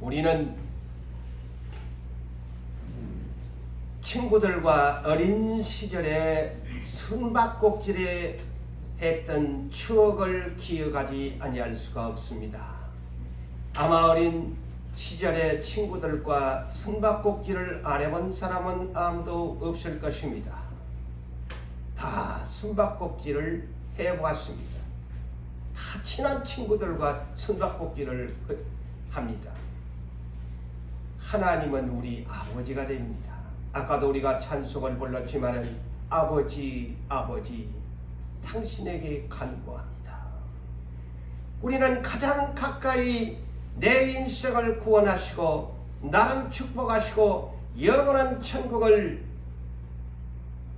우리는 친구들과 어린 시절에 숨바꼭질에 했던 추억을 기억하지 아니할 수가 없습니다. 아마 어린 시절에 친구들과 숨바꼭질을 안 해본 사람은 아무도 없을 것입니다. 다 숨바꼭질을 해보았습니다. 다 친한 친구들과 숨바꼭질을 합니다. 하나님은 우리 아버지가 됩니다. 아까도 우리가 찬송을 불렀지만 아버지 아버지 당신에게 간구합니다. 우리는 가장 가까이 내 인생을 구원하시고 나를 축복하시고 영원한 천국을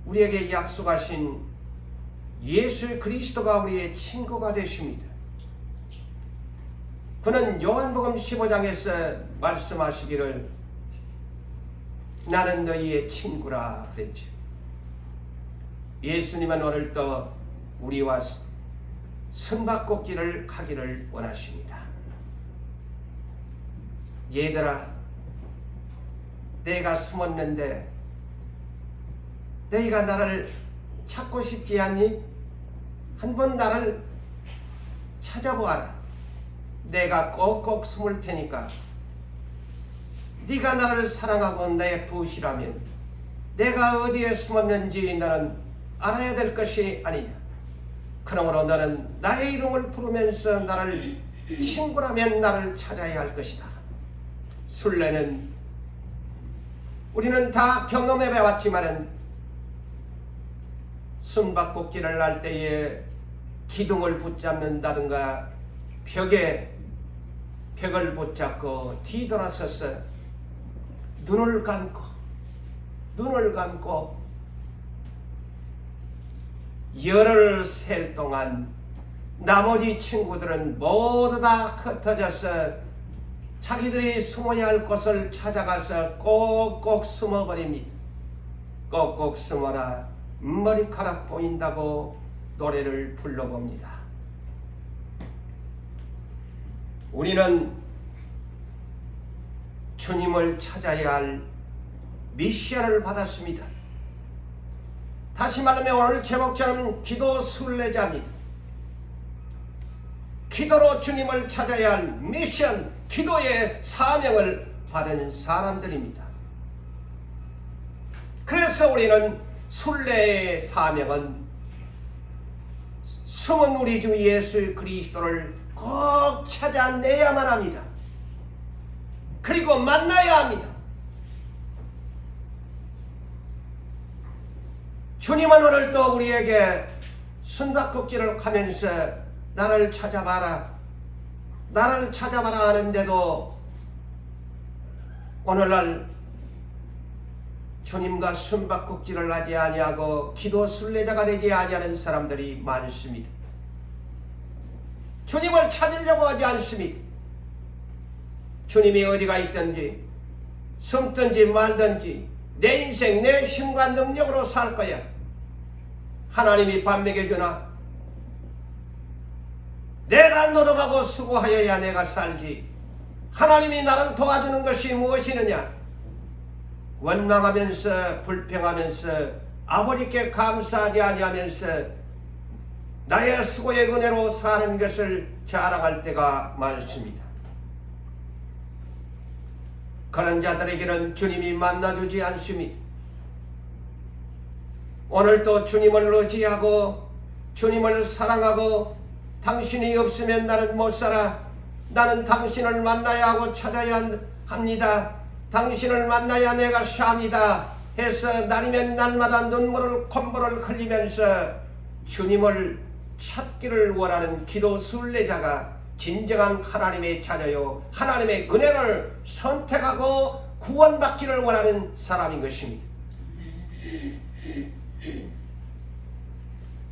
우리에게 약속하신 예수 그리스도가 우리의 친구가 되십니다. 그는 요한복음 15장에서 말씀하시기를 나는 너희의 친구라 그랬죠. 예수님은 오늘도 우리와 숨바꼭질을 하기를 원하십니다. 얘들아, 내가 숨었는데 너희가 나를 찾고 싶지 않니? 한번 나를 찾아보아라. 내가 꼭꼭 숨을 테니까 네가 나를 사랑하고 내 부시라면 내가 어디에 숨었는지 너는 알아야 될 것이 아니냐. 그러므로 너는 나의 이름을 부르면서 나를 친구라면 나를 찾아야 할 것이다. 순례는 우리는 다 경험해 왔지만은 숨바꼭질을 할 때에 기둥을 붙잡는다든가 벽을 붙잡고 뒤돌아서서 눈을 감고 열흘 셀 동안 나머지 친구들은 모두 다 흩어져서 자기들이 숨어야 할 곳을 찾아가서 꼭꼭 숨어버립니다. 꼭꼭 숨어라 머리카락 보인다고 노래를 불러봅니다. 우리는 주님을 찾아야 할 미션을 받았습니다. 다시 말하면 오늘 제목처럼 기도 순례자입니다. 기도로 주님을 찾아야 할 미션, 기도의 사명을 받은 사람들입니다. 그래서 우리는 순례의 사명은 숨은 우리 주 예수 그리스도를 꼭 찾아내야만 합니다. 그리고 만나야 합니다. 주님은 오늘도 우리에게 숨바꼭질을 하면서 나를 찾아봐라 하는데도 오늘날 주님과 숨바꼭질을 하지 아니하고 기도 순례자가 되지 아니하는 사람들이 많습니다. 주님을 찾으려고 하지 않습니다. 주님이 어디가 있든지 숨든지 말든지 내 인생 내 힘과 능력으로 살 거야. 하나님이 밥 먹여주나? 내가 노력하고 수고하여야 내가 살지. 하나님이 나를 도와주는 것이 무엇이느냐? 원망하면서 불평하면서 아버지께 감사하지 아니하면서 나의 수고의 은혜로 사는 것을 자랑할 때가 많습니다. 그런 자들에게는 주님이 만나주지 않습니다. 오늘도 주님을 의지하고 주님을 사랑하고 당신이 없으면 나는 못 살아. 나는 당신을 만나야 하고 찾아야 합니다. 당신을 만나야 내가 삽니다. 해서 날이면 날마다 콧물을 흘리면서 주님을 찾기를 원하는 기도 순례자가 진정한 하나님의 자녀요 하나님의 은혜를 선택하고 구원받기를 원하는 사람인 것입니다.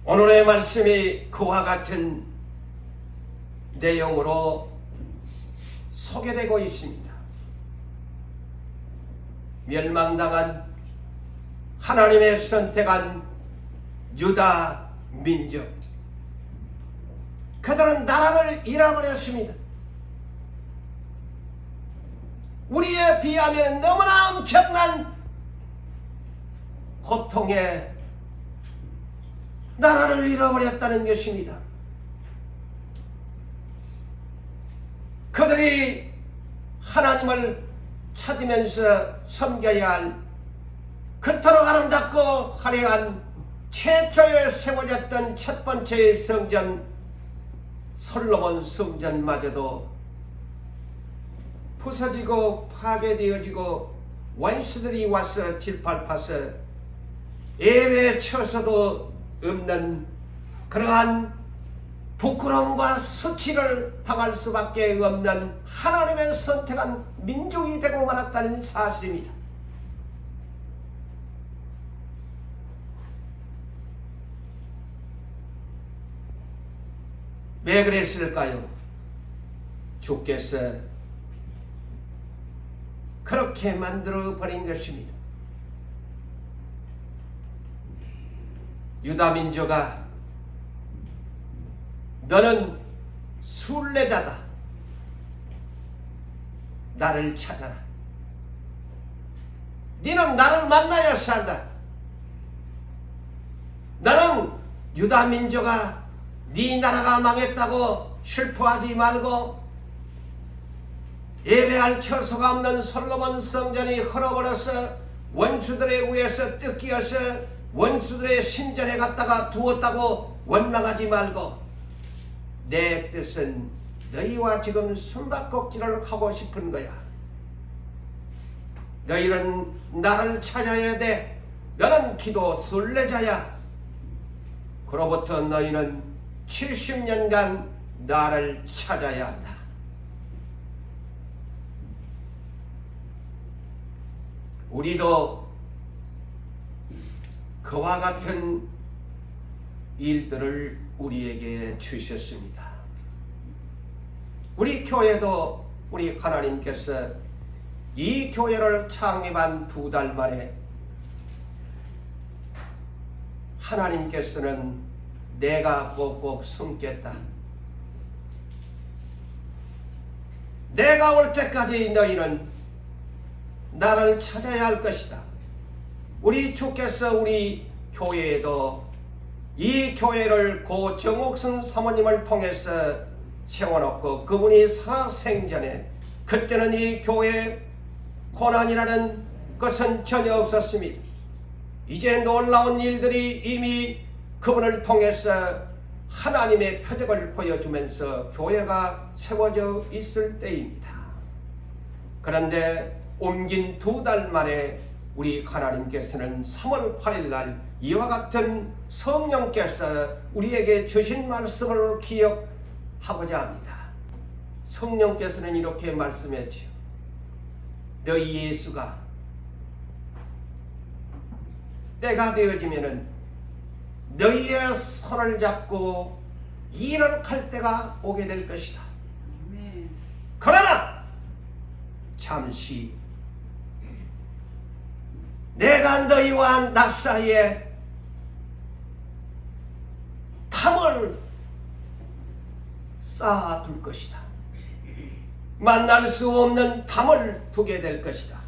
오늘의 말씀이 그와 같은 내용으로 소개되고 있습니다. 멸망당한 하나님의 선택한 유다 민족, 그들은 나라를 잃어버렸습니다. 우리에 비하면 너무나 엄청난 고통에 나라를 잃어버렸다는 것입니다. 그들이 하나님을 찾으면서 섬겨야 할 그토록 아름답고 화려한 최초에 세워졌던 첫 번째의 성전 솔로몬 성전마저도 부서지고 파괴되어지고 원수들이 와서 질팔파서 예배 쳐서도 없는 그러한 부끄러움과 수치를 당할 수밖에 없는 하나님의 선택한 민족이 되고 말았다는 사실입니다. 왜 그랬을까요? 주께서 그렇게 만들어 버린 것입니다. 유다 민족아, 너는 순례자다. 나를 찾아라. 너는 나를 만나야 산다. 나는 유다 민족아, 네 나라가 망했다고 슬퍼하지 말고 예배할 처소가 없는 솔로몬 성전이 헐어버려서 원수들에 의해서 뜯기어서 원수들의 신전에 갔다가 두었다고 원망하지 말고 내 뜻은 너희와 지금 숨바꼭질을 하고 싶은 거야. 너희는 나를 찾아야 돼. 너는 기도 순례자야. 그로부터 너희는 70년간 나를 찾아야 한다. 우리도 그와 같은 일들을 우리에게 주셨습니다. 우리 교회도 우리 하나님께서 이 교회를 창립한 2달 만에 하나님께서는 내가 꼭꼭 숨겠다. 내가 올 때까지 너희는 나를 찾아야 할 것이다. 우리 주께서 우리 교회에도 이 교회를 고 정옥순 사모님을 통해서 세워놓고 그분이 살아생전에 그때는 이 교회에 고난이라는 것은 전혀 없었습니다. 이제 놀라운 일들이 이미 그분을 통해서 하나님의 표적을 보여주면서 교회가 세워져 있을 때입니다. 그런데 옮긴 2달 만에 우리 하나님께서는 3월 8일 날 이와 같은 성령께서 우리에게 주신 말씀을 기억하고자 합니다. 성령께서는 이렇게 말씀했죠. 너희 예수가 때가 되어지면은 너희의 손을 잡고 일을 할 때가 오게 될 것이다. 그러나 잠시 내가 너희와 나 사이에 담을 쌓아둘 것이다. 만날 수 없는 담을 두게 될 것이다.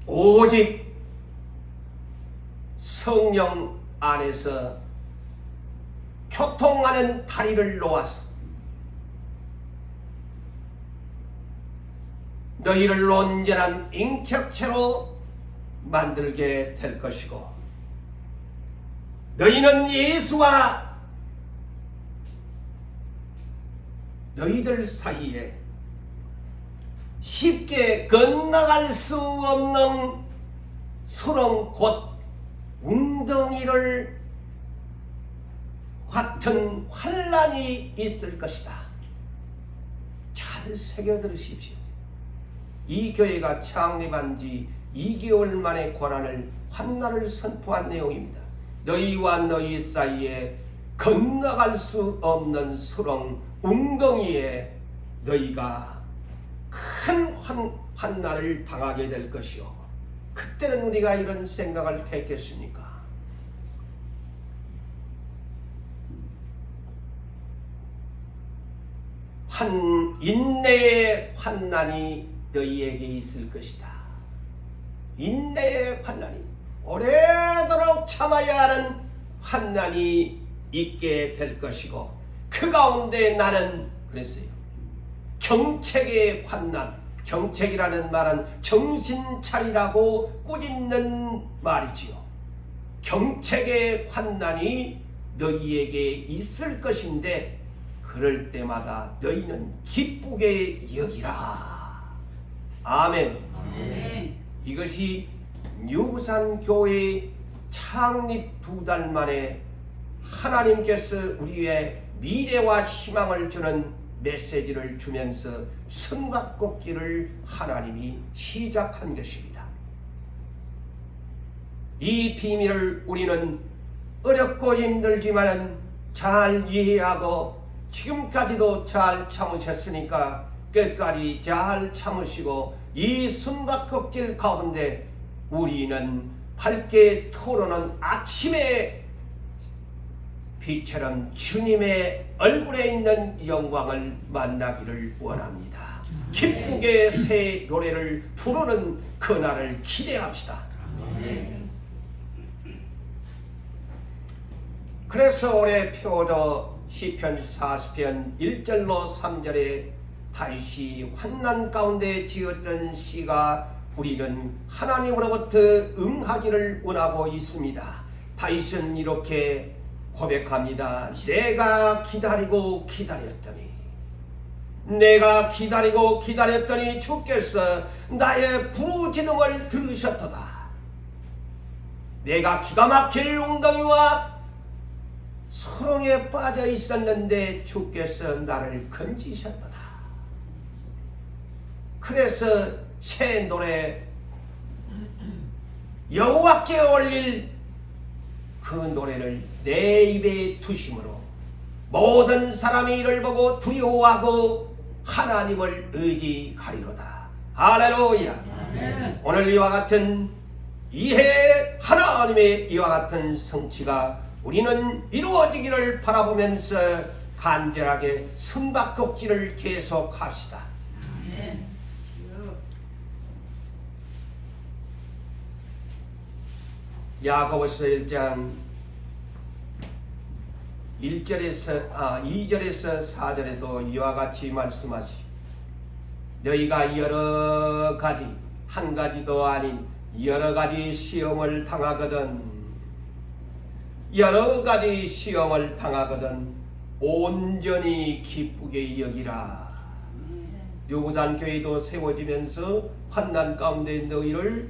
오직 성령 안에서 교통하는 다리를 놓았어. 너희를 온전한 인격체로 만들게 될 것이고 너희는 예수와 너희들 사이에 쉽게 건너갈 수 없는 수렁 곧 웅덩이를 같은 환란이 있을 것이다. 잘 새겨들으십시오. 이 교회가 창립한 지 2개월 만에 고난을 환난을 선포한 내용입니다. 너희와 너희 사이에 건너갈 수 없는 수렁 웅덩이에 너희가 큰 환난을 당하게 될 것이요. 그때는 우리가 이런 생각을 했겠습니까? 인내의 환난이 너희에게 있을 것이다. 인내의 환난이, 오래도록 참아야 하는 환난이 있게 될 것이고, 그 가운데 나는 그랬어요. 경책의 환난, 경책이라는 말은 정신 차리라고 꾸짖는 말이지요. 경책의 환난이 너희에게 있을 것인데 그럴 때마다 너희는 기쁘게 여기라. 아멘. 아멘. 이것이 유부산교회 창립 2달 만에 하나님께서 우리의 미래와 희망을 주는 메시지를 주면서 숨바꼭질을 하나님이 시작한 것입니다. 이 비밀을 우리는 어렵고 힘들지만 잘 이해하고 지금까지도 잘 참으셨으니까 끝까지 잘 참으시고, 이 숨바꼭질 가운데 우리는 밝게 토론은 아침의 빛처럼 주님의 얼굴에 있는 영광을 만나기를 원합니다. 기쁘게 새 노래를 부르는 그날을 기대합시다. 그래서 올해 표도 시편 40편 1절로 3절에 다윗이 환난 가운데 지었던 시가 우리는 하나님으로부터 응하기를 원하고 있습니다. 다윗은 이렇게 고백합니다. 내가 기다리고 기다렸더니, 내가 기다리고 기다렸더니 주께서 나의 부르짖음을 들으셨도다. 내가 기가 막힐 웅덩이와 소롱에 빠져 있었는데 주께서 나를 건지셨도다. 그래서 새 노래, 여호와께 올릴 그 노래를 내 입에 두심으로 모든 사람이 이를 보고 두려워하고 하나님을 의지하리로다. 할렐루야. 아멘. 오늘 이와 같은 이해, 하나님의 이와 같은 성취가 우리는 이루어지기를 바라보면서 간절하게 숨바꼭질을 계속합시다. 아멘. 야고보서 1장 2절에서 4절에도 이와 같이 말씀하시. 너희가 여러 가지, 한 가지도 아닌 여러 가지 시험을 당하거든, 여러 가지 시험을 당하거든 온전히 기쁘게 여기라. 유부산교회도 세워지면서 환난 가운데 너희를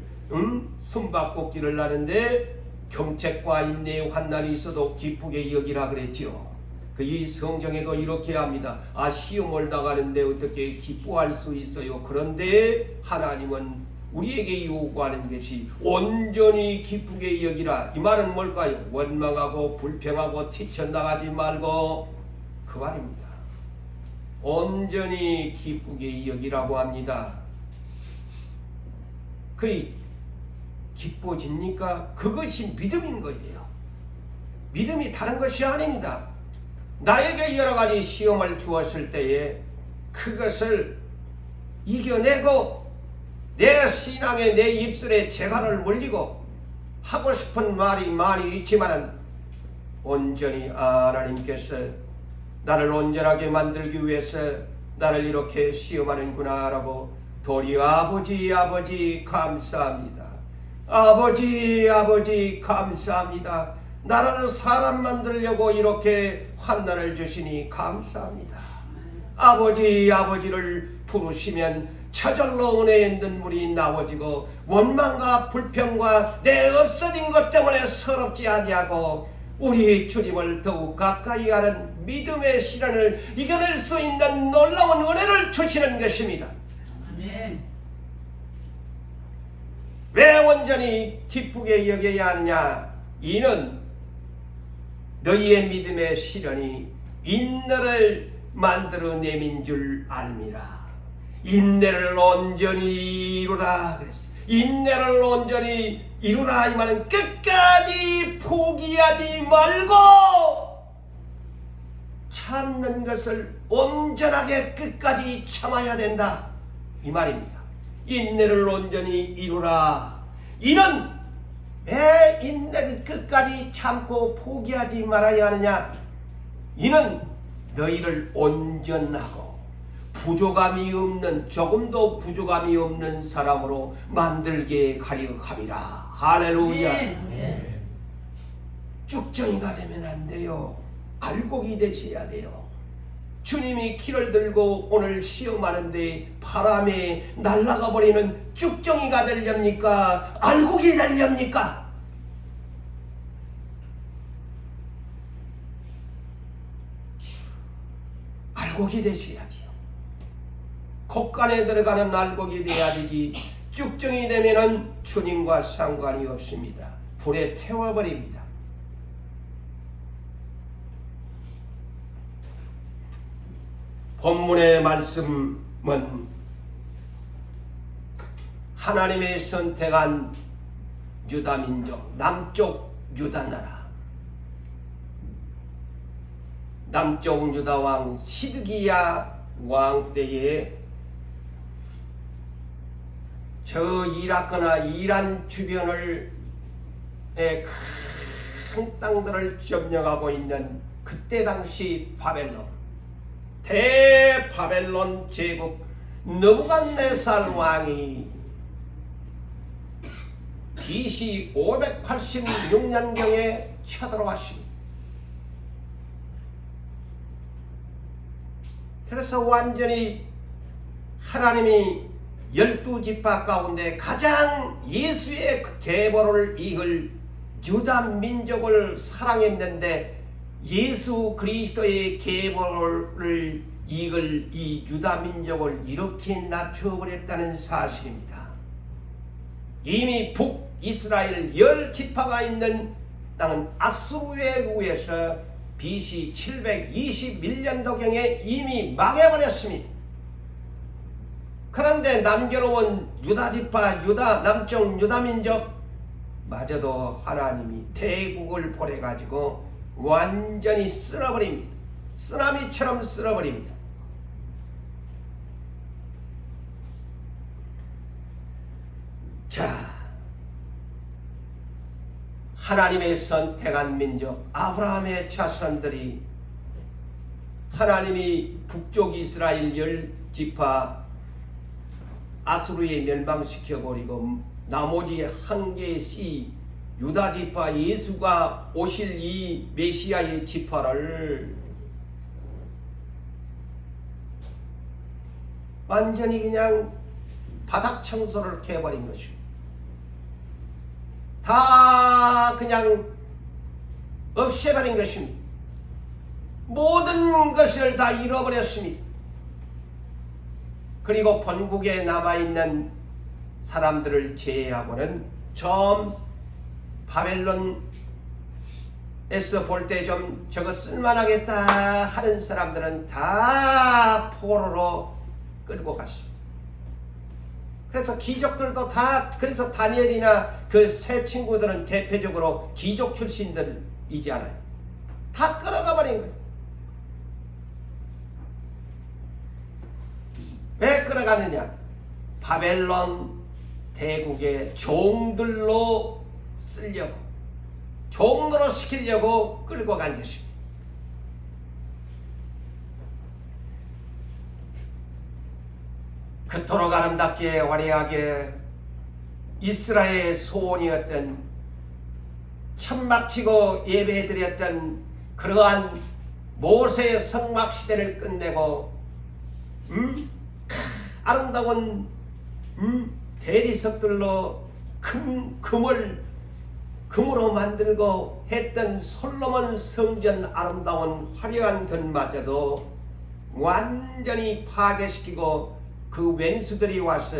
숨바꼭질을 하는데 경책과 인내의 환난이 있어도 기쁘게 여기라 그랬지요. 이 성경에도 이렇게 합니다. 시험을 당하는데 어떻게 기뻐할 수 있어요? 그런데 하나님은 우리에게 요구하는 것이 온전히 기쁘게 여기라. 이 말은 뭘까요? 원망하고 불평하고 튀쳐나가지 말고, 그 말입니다. 온전히 기쁘게 여기라고 합니다. 기뻐집니까? 그것이 믿음인 거예요. 믿음이 다른 것이 아닙니다. 나에게 여러 가지 시험을 주었을 때에 그것을 이겨내고 내 신앙에, 내 입술에 재갈을 물리고 하고 싶은 말이 많이 있지만 온전히 하나님께서 나를 온전하게 만들기 위해서 나를 이렇게 시험하는구나 라고 도리 아버지 감사합니다. 아버지 감사합니다. 나를 사람 만들려고 이렇게 환난을 주시니 감사합니다. 아버지를 부르시면 저절로 은혜의 눈물이 나오지고 원망과 불평과 내 없어진 것 때문에 서럽지 아니하고 우리 주님을 더욱 가까이 하는 믿음의 시련을 이겨낼 수 있는 놀라운 은혜를 주시는 것입니다. 아멘. 왜 온전히 기쁘게 여겨야 하느냐? 이는 너희의 믿음의 시련이 인내를 만들어내민 줄 알미라. 인내를 온전히 이루라 그랬어요. 인내를 온전히 이루라 이 말은 끝까지 포기하지 말고 참는 것을 온전하게 끝까지 참아야 된다 이 말입니다. 인내를 온전히 이루라. 이는 왜 인내를 끝까지 참고 포기하지 말아야 하느냐? 이는 너희를 온전하고 부족함이 없는, 조금도 부족함이 없는 사람으로 만들게 가려 함이라. 할렐루야. 네. 쭉정이가 되면 안 돼요. 알곡이 되셔야 돼요. 주님이 키를 들고 오늘 시험하는데 바람에 날아가 버리는 쭉정이가 되렵니까? 알곡이 되렵니까? 알곡이 되셔야지요. 곡간에 들어가는 알곡이 돼야 되지, 쭉정이 되면은 주님과 상관이 없습니다. 불에 태워버립니다. 본문의 말씀은 하나님의 선택한 유다민족, 남쪽 유다나라, 남쪽 유다왕 시드기야 왕 때에 저 이라크나 이란 주변을 큰 땅들을 점령하고 있는 그때 당시 바벨론, 대바벨론 제국 느부갓네살 왕이 BC 586년경에 쳐들어왔습니다. 그래서 완전히 하나님이 12지파 가운데 가장 예수의 계보를 이을 유다 민족을 사랑했는데 예수 그리스도의 계보를 이을 이 유다 민족을 이렇게 낮춰버렸다는 사실입니다. 이미 북이스라엘 10지파가 있는 땅은 아수르에 의해서 BC 721년도경에 이미 망해버렸습니다. 그런데 남겨놓은 유다지파, 남쪽 유다민족 마저도 하나님이 대국을 보내가지고 완전히 쓸어버립니다. 쓰나미처럼 쓸어버립니다. 자, 하나님의 선택한 민족 아브라함의 자손들이 하나님이 북쪽 이스라엘 10지파 아수르에 멸망시켜버리고 나머지 한 개의 씨 유다지파 예수가 오실 이 메시아의 지파를 완전히 그냥 바닥 청소를 해버린 것입니다. 다 그냥 없애버린 것입니다. 모든 것을 다 잃어버렸습니다. 그리고 본국에 남아있는 사람들을 제외하고는 좀 바벨론에서 볼 때 좀 저거 쓸만하겠다 하는 사람들은 다 포로로 끌고 갔습니다. 그래서 귀족들도 다, 그래서 다니엘이나 그 세 친구들은 대표적으로 귀족 출신들이지 않아요. 다 끌어가 버린 거예요. 왜 끌어가느냐? 바벨론 대국의 종들로 쓰려고, 종으로 시키려고 끌고 간 것입니다. 그토록 아름답게 화려하게 이스라엘의 소원이었던, 천막치고 예배드렸던 그러한 모세의 성막시대를 끝내고 아름다운 대리석들로 금으로 만들고 했던 솔로몬 성전 아름다운 화려한 것마저도 완전히 파괴시키고 그 왼수들이 와서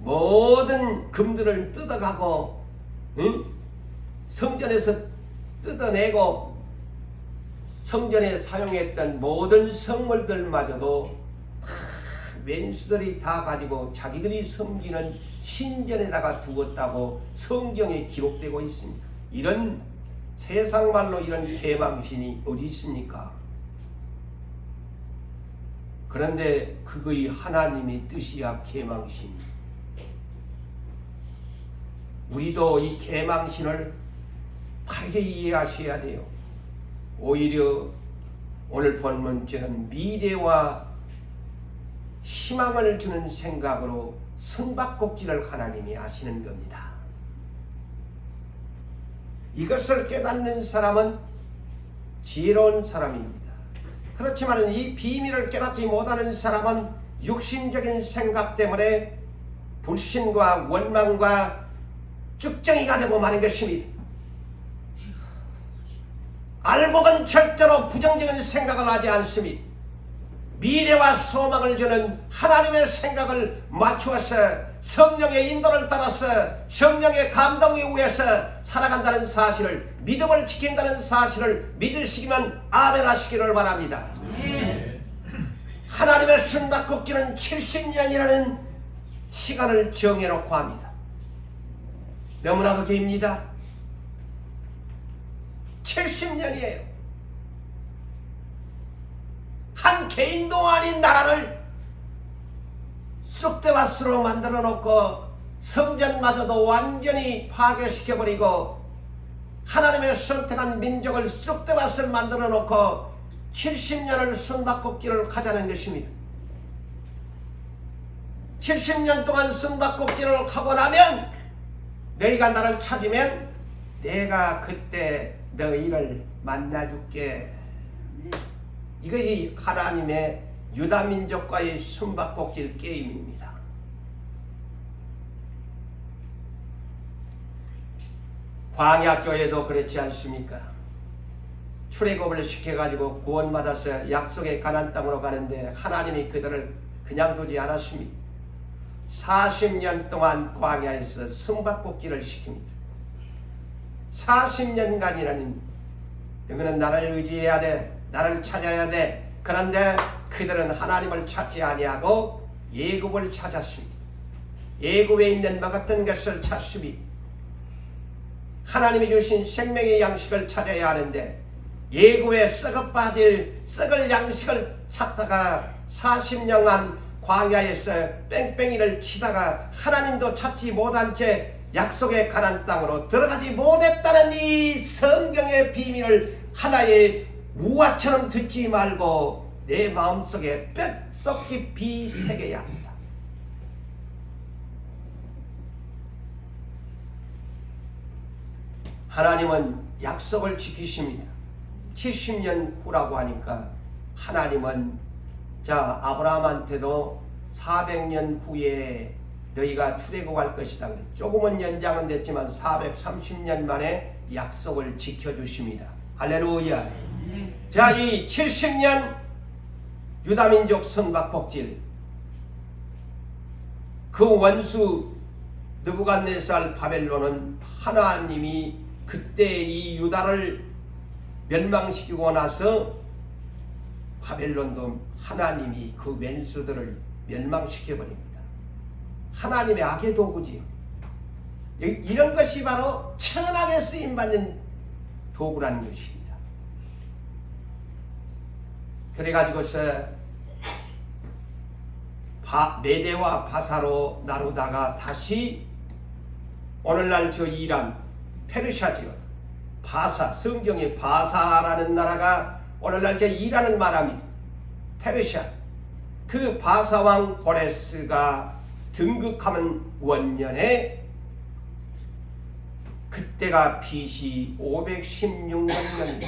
모든 금들을 뜯어가고 성전에서 뜯어내고 성전에 사용했던 모든 성물들마저도 왼수들이 다 가지고 자기들이 섬기는 신전에다가 두었다고 성경에 기록되고 있습니다. 이런 세상말로 이런 개망신이 어디 있습니까? 그런데 그거의 하나님의 뜻이야 계망신이. 우리도 이 계망신을 바르게 이해하셔야 돼요. 오히려 오늘 본문처럼 미래와 희망을 주는 생각으로 숨바꼭질을 하나님이 하시는 겁니다. 이것을 깨닫는 사람은 지혜로운 사람입니다. 그렇지만 이 비밀을 깨닫지 못하는 사람은 육신적인 생각 때문에 불신과 원망과 쭉정이가 되고 마는 것입니다. 알곡은 절대로 부정적인 생각을 하지 않습니다. 미래와 소망을 주는 하나님의 생각을 맞추어서 성령의 인도를 따라서 성령의 감동에 의해서 살아간다는 사실을, 믿음을 지킨다는 사실을 믿으시기만 아멘 하시기를 바랍니다. 하나님의 숨바꼭질은 70년이라는 시간을 정해놓고 합니다. 너무나도 깁니다. 70년이에요. 한 개인도 아닌 나라를 쑥대밭으로 만들어 놓고 성전마저도 완전히 파괴시켜버리고 하나님의 선택한 민족을 쑥대밭을 만들어 놓고 70년을 숨바꼭질을 하자는 것입니다. 70년 동안 숨바꼭질을 하고 나면 너희가 나를 찾으면 내가 그때 너희를 만나줄게. 이것이 하나님의 유다민족과의 숨바꼭질 게임입니다. 광야교회도 그렇지 않습니까? 출애굽을 시켜가지고 구원받아서 약속의 가나안 땅으로 가는데 하나님이 그들을 그냥 두지 않았습니다. 40년 동안 광야에서 숨바꼭질을 시킵니다. 40년간이라는 너희는 나를 의지해야 돼. 나를 찾아야 돼. 그런데 그들은 하나님을 찾지 아니하고 예굽을 찾았습니다. 예굽에 있는 먹었던 것을 찾습니다. 하나님이 주신 생명의 양식을 찾아야 하는데 예굽에 썩을 양식을 찾다가 40년간 광야에서 뺑뺑이를 치다가 하나님도 찾지 못한 채 약속의 가나안 땅으로 들어가지 못했다는 이 성경의 비밀을 하나의 우화처럼 듣지 말고 내 마음속에 뼛속 깊이 새겨야 합니다. 하나님은 약속을 지키십니다. 70년 후라고 하니까 하나님은 아브라함한테도 400년 후에 너희가 출애굽할 것이다. 조금은 연장은 됐지만 430년 만에 약속을 지켜주십니다. 할렐루야. 자, 이 70년 유다민족 숨바꼭질, 그 원수 느부갓네살 바벨론은 하나님이 그때 이 유다를 멸망시키고 나서 바벨론도 하나님이 그 왼수들을 멸망시켜버립니다. 하나님의 악의 도구지요. 이런 것이 바로 천하게 쓰임받는 도구라는 것입니다. 그래가지고서 메대와 바사로 나누다가 다시 오늘날 저 이란, 페르시아지요. 바사, 성경에 바사라는 나라가 오늘날 저 이란을 말합니다. 페르시아. 그 바사왕 고레스가 등극하는 원년에 그때가 BC 516년입니다.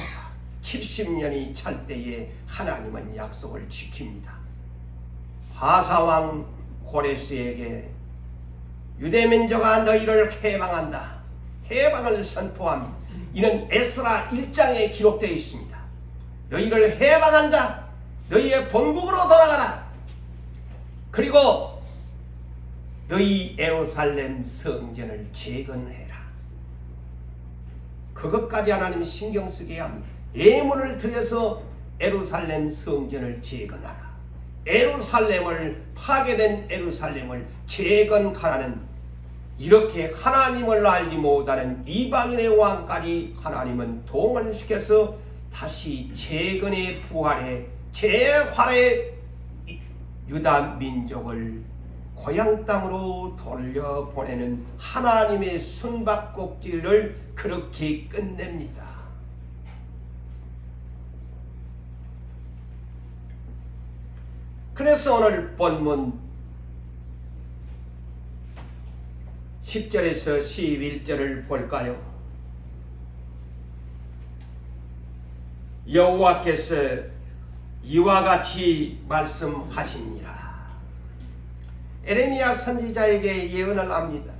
70년이 찰 때에 하나님은 약속을 지킵니다. 바사왕 고레스에게 유대민족아 너희를 해방한다. 해방을 선포합니다. 이는 에스라 1장에 기록되어 있습니다. 너희를 해방한다. 너희의 본국으로 돌아가라. 그리고 너희 예루살렘 성전을 재건해라. 그것까지 하나님이 신경 쓰게 합니다. 예물을 드려서 예루살렘 성전을 재건하라. 예루살렘을, 파괴된 예루살렘을 재건하라는, 이렇게 하나님을 알지 못하는 이방인의 왕까지 하나님은 동원시켜서 다시 재건의 부활의 재활의 유다 민족을 고향 땅으로 돌려보내는 하나님의 숨바꼭질을 그렇게 끝냅니다. 그래서 오늘 본문 10절에서 11절을 볼까요? 여호와께서 이와 같이 말씀하시니라. 에레미야 선지자에게 예언을 합니다.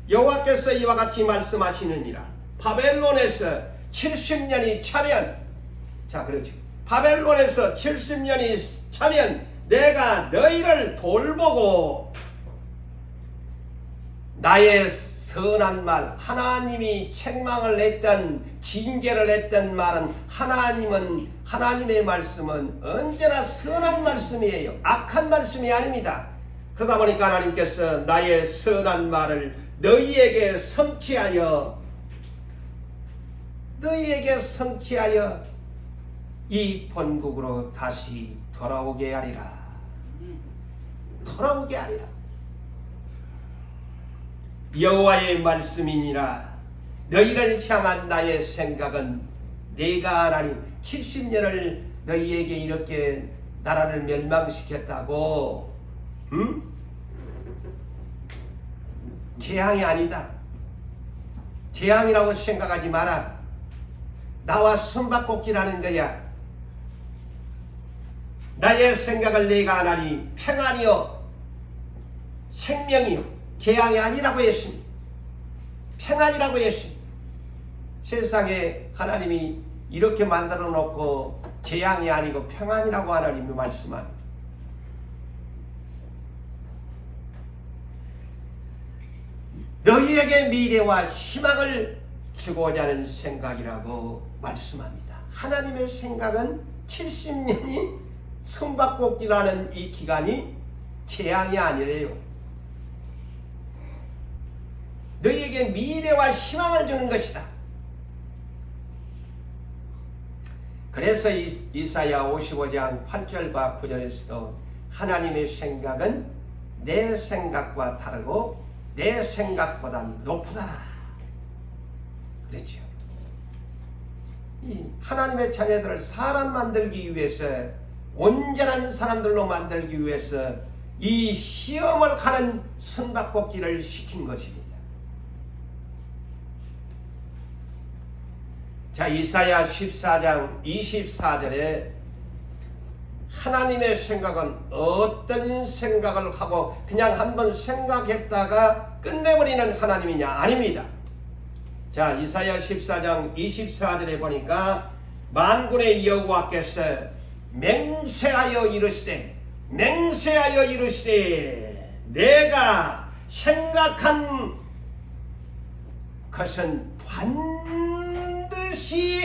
여호와께서 이와 같이 말씀하시느니라. 바벨론에서 70년이 차면, 자 그렇죠, 바벨론에서 70년이 차면 내가 너희를 돌보고 나의 선한 말, 하나님이 책망을 했던, 징계를 했던 말은 하나님의 말씀은 언제나 선한 말씀이에요. 악한 말씀이 아닙니다. 그러다 보니까 하나님께서 나의 선한 말을 너희에게 성취하여 이 본국으로 다시 돌아오게 하리라. 돌아오게 하리라. 여호와의 말씀이니라. 너희를 향한 나의 생각은 내가 하나님 70년을 너희에게 이렇게 나라를 멸망시켰다고 재앙이 아니다. 재앙이라고 생각하지 마라. 나와 숨바꼭질하는 거야. 나의 생각을 내가 하나니 평안이요 생명이요 재앙이 아니라고 했습니다. 평안이라고 했습니다. 세상에 하나님이 이렇게 만들어 놓고 재앙이 아니고 평안이라고 하나님이 말씀합니다. 너희에게 미래와 희망을 주고자 하는 생각이라고 말씀합니다. 하나님의 생각은 70년이 숨바꼭질하는 이 기간이 재앙이 아니래요. 너희에게 미래와 희망을 주는 것이다. 그래서 이사야 55장 8절과 9절에서도 하나님의 생각은 내 생각과 다르고 내 생각보다 높다 그랬죠. 이 하나님의 자녀들을 사람 만들기 위해서, 온전한 사람들로 만들기 위해서 이 시험을 가는 숨바꼭질을 시킨 것입니다. 자, 이사야 14장 24절에 하나님의 생각은 어떤 생각을 하고 그냥 한번 생각했다가 끝내버리는 하나님이냐? 아닙니다. 자, 이사야 14장 24절에 보니까 만군의 여호와께서 맹세하여 이르시되 내가 생각한 것은 반드시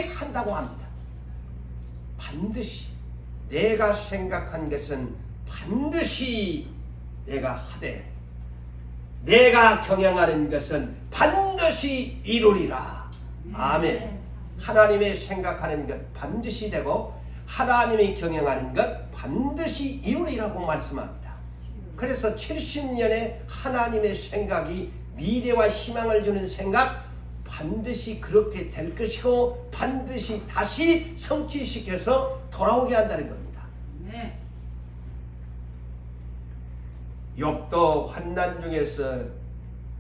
한다고 합니다. 반드시. 내가 생각한 것은 반드시 내가 하되 내가 경영하는 것은 반드시 이루리라. 아멘. 하나님의 생각하는 것 반드시 되고 하나님이 경영하는 것 반드시 이루리라고 말씀합니다. 그래서 70년의 하나님의 생각이 미래와 희망을 주는 생각, 반드시 그렇게 될 것이고 반드시 다시 성취시켜서 돌아오게 한다는 겁니다. 네. 욥도 환난 중에서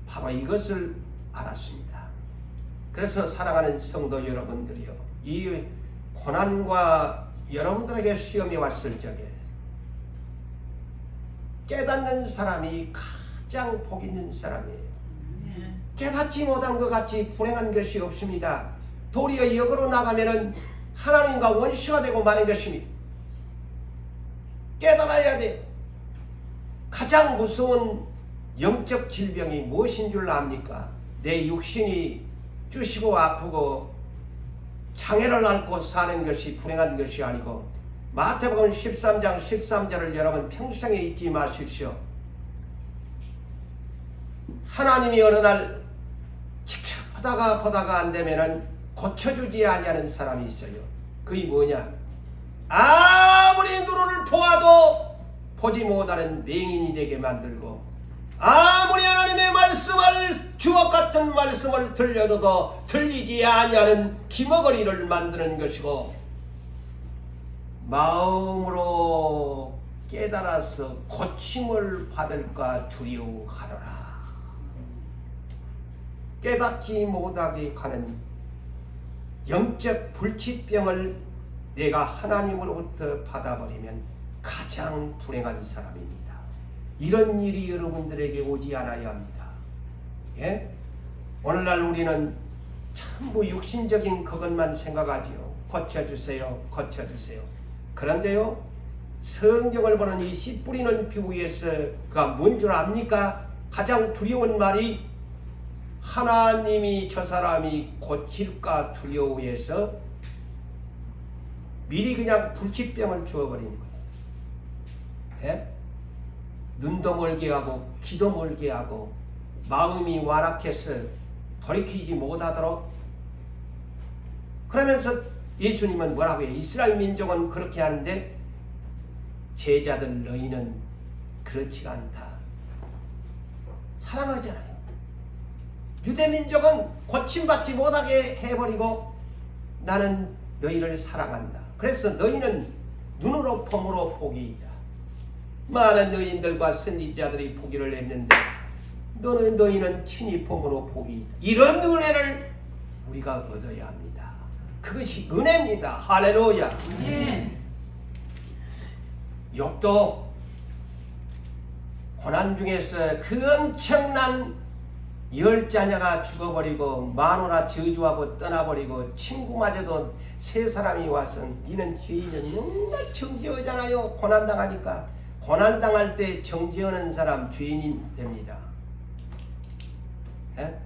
바로 이것을 알았습니다. 그래서 사랑하는 성도 여러분들이요, 이 고난과 여러분들에게 시험이 왔을 적에 깨닫는 사람이 가장 복 있는 사람이에요. 깨닫지 못한 것 같이 불행한 것이 없습니다. 도리어 역으로 나가면은 하나님과 원수가 되고 마는 것입니다. 깨달아야 돼. 가장 무서운 영적 질병이 무엇인 줄 압니까? 내 육신이 쑤시고 아프고 장애를 앓고 사는 것이 불행한 것이 아니고, 마태복음 13장 13절을 여러분 평생에 잊지 마십시오. 하나님이 어느 날 보다가 안 되면은 고쳐주지 아니하는 사람이 있어요. 그게 뭐냐? 아무리 눈을 보아도 보지 못하는 맹인이 되게 만들고, 아무리 하나님의 말씀을 주옥 같은 말씀을 들려줘도 들리지 아니하는 기머거리를 만드는 것이고, 마음으로 깨달아서 고침을 받을까 두려워하노라. 깨닫지 못하게 가는 영적 불치병을 내가 하나님으로부터 받아버리면 가장 불행한 사람입니다. 이런 일이 여러분들에게 오지 않아야 합니다. 예? 오늘날 우리는 전부 육신적인 그것만 생각하지요. 고쳐주세요, 고쳐주세요. 그런데요, 성경을 보는 이 씨 뿌리는 비유에서가 뭔 줄 압니까? 가장 두려운 말이 하나님이 저 사람이 고칠까 두려워해서 미리 그냥 불치병을 주어버리는 거예요. 예? 눈도 멀게 하고 귀도 멀게 하고 마음이 완악해서 돌이키지 못하도록. 그러면서 예수님은 뭐라고 해요? 이스라엘 민족은 그렇게 하는데 제자들 너희는 그렇지가 않다. 사랑하잖아요. 유대민족은 고침받지 못하게 해버리고 나는 너희를 사랑한다. 그래서 너희는 눈으로 폼으로 복이 있다. 많은 여인들과 선지자들이 보기를 했는데 너희는 친히 폼으로 복이 있다. 이런 은혜를 우리가 얻어야 합니다. 그것이 은혜입니다. 할렐루야. 욥도 고난 중에서 그 엄청난 10자녀가 죽어버리고 마누라 저주하고 떠나버리고 친구마저도 세 사람이 와서 니는 죄인은 맨날 정죄하잖아요. 고난당하니까. 고난당할 때 정죄하는 사람 죄인이 됩니다. 예?